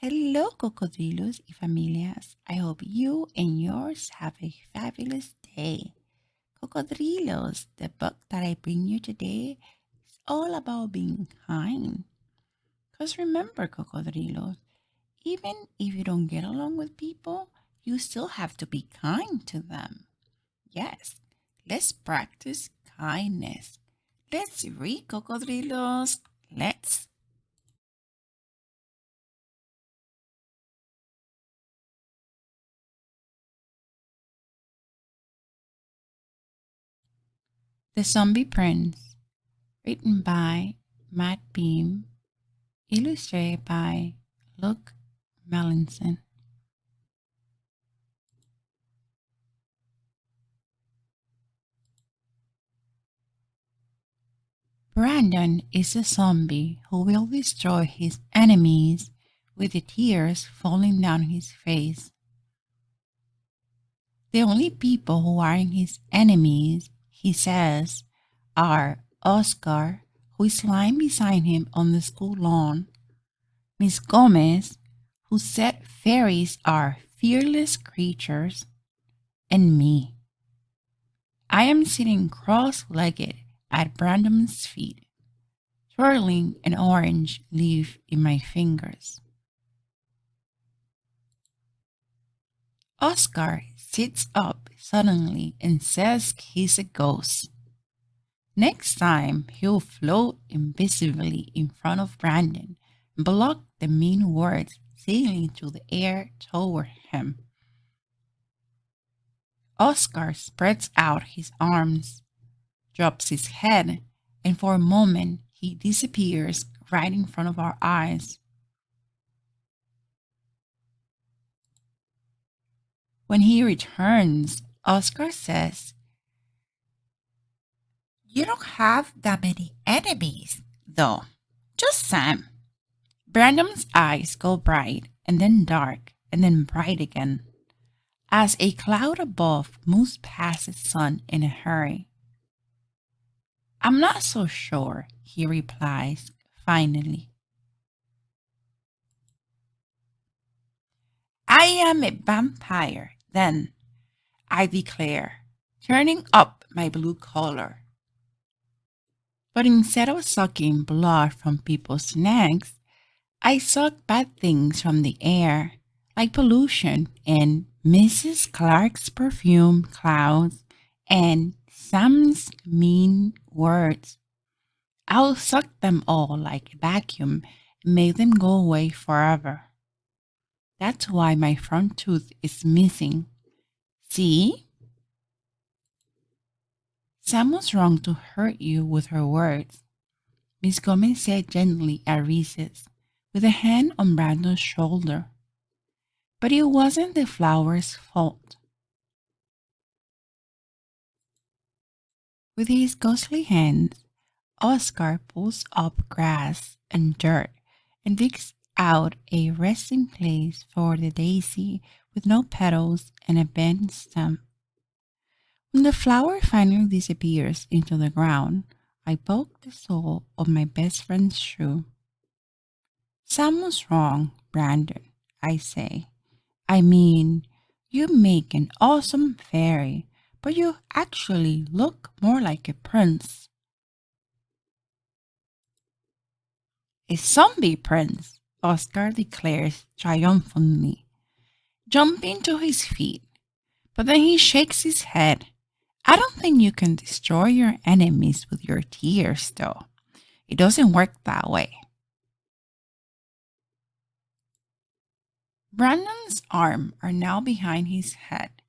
Hello, cocodrilos y familias. I hope you and yours have a fabulous day. Cocodrilos, the book that I bring you today is all about being kind. Because remember, cocodrilos, even if you don't get along with people, you still have to be kind to them. Yes, let's practice kindness. Let's read, cocodrilos. Let's. The Zombie Prince, written by Matt Beam, illustrated by Luc Melanson. Brandon is a zombie who will destroy his enemies with the tears falling down his face. The only people who aren't his enemies, he says, are Oscar, who is lying beside him on the school lawn, Miss Gomez, who said fairies are fearless creatures, and me. I am sitting cross-legged at Brandon's feet, twirling an orange leaf in my fingers. Oscar sits up suddenly and says he's a ghost. Next time, he'll float invisibly in front of Brandon and block the mean words sailing through the air toward him. Oscar spreads out his arms, drops his head, and for a moment he disappears right in front of our eyes. When he returns, Oscar says, "You don't have that many enemies, though. Just Sam." Brandon's eyes go bright, and then dark, and then bright again, as a cloud above moves past the sun in a hurry. "I'm not so sure," he replies, finally. "I am a vampire, then," I declare, turning up my blue collar. But instead of sucking blood from people's necks, I suck bad things from the air, like pollution and Mrs. Clark's perfume clouds and Sam's mean words. I'll suck them all like a vacuum and make them go away forever. That's why my front tooth is missing. See? Sam was wrong to hurt you with her words, Miss Gomez said gently at recess, with a hand on Brandon's shoulder. But it wasn't the flower's fault. With his ghostly hands, Oscar pulls up grass and dirt and digs out a resting place for the daisy with no petals and a bent stem. When the flower finally disappears into the ground, I poke the sole of my best friend's shoe. "Sam was wrong, Brandon," I say. "I mean, you make an awesome fairy, but you actually look more like a prince." "A zombie prince," Oscar declares triumphantly, jumping to his feet. But then he shakes his head. "I don't think you can destroy your enemies with your tears, though. It doesn't work that way." Brandon's arms are now behind his head,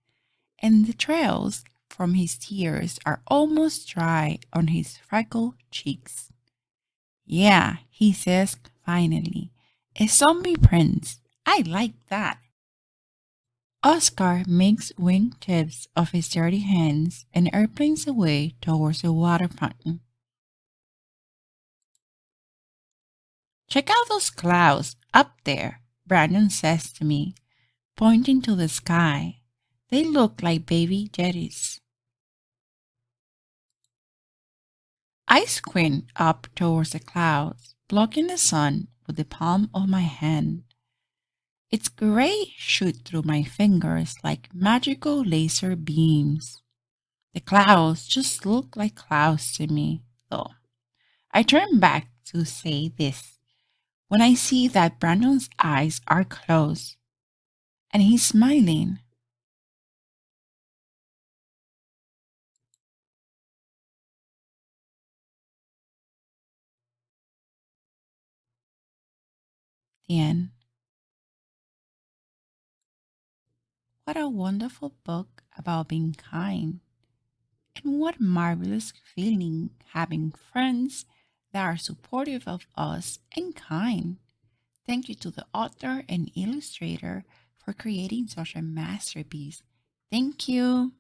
and the trails from his tears are almost dry on his freckled cheeks. "Yeah," he says finally, "a zombie prince. I like that." Oscar makes wingtips of his dirty hands and airplanes away towards the water fountain. "Check out those clouds up there," Brandon says to me, pointing to the sky. "They look like baby jetties." I squint up towards the clouds, blocking the sun with the palm of my hand. Its gray shoot through my fingers like magical laser beams. The clouds just look like clouds to me, though. I turn back to say this when I see that Brandon's eyes are closed and he's smiling. The end. What a wonderful book about being kind. And what marvelous feeling having friends that are supportive of us and kind. Thank you to the author and illustrator for creating such a masterpiece. Thank you.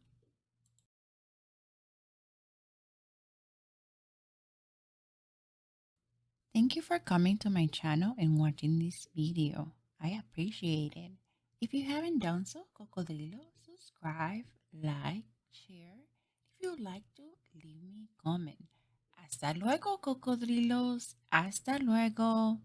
Thank you for coming to my channel and watching this video. I appreciate it. If you haven't done so, Cocodrilo, subscribe, like, share. If you'd like to, leave me a comment. Hasta luego, cocodrilos. Hasta luego.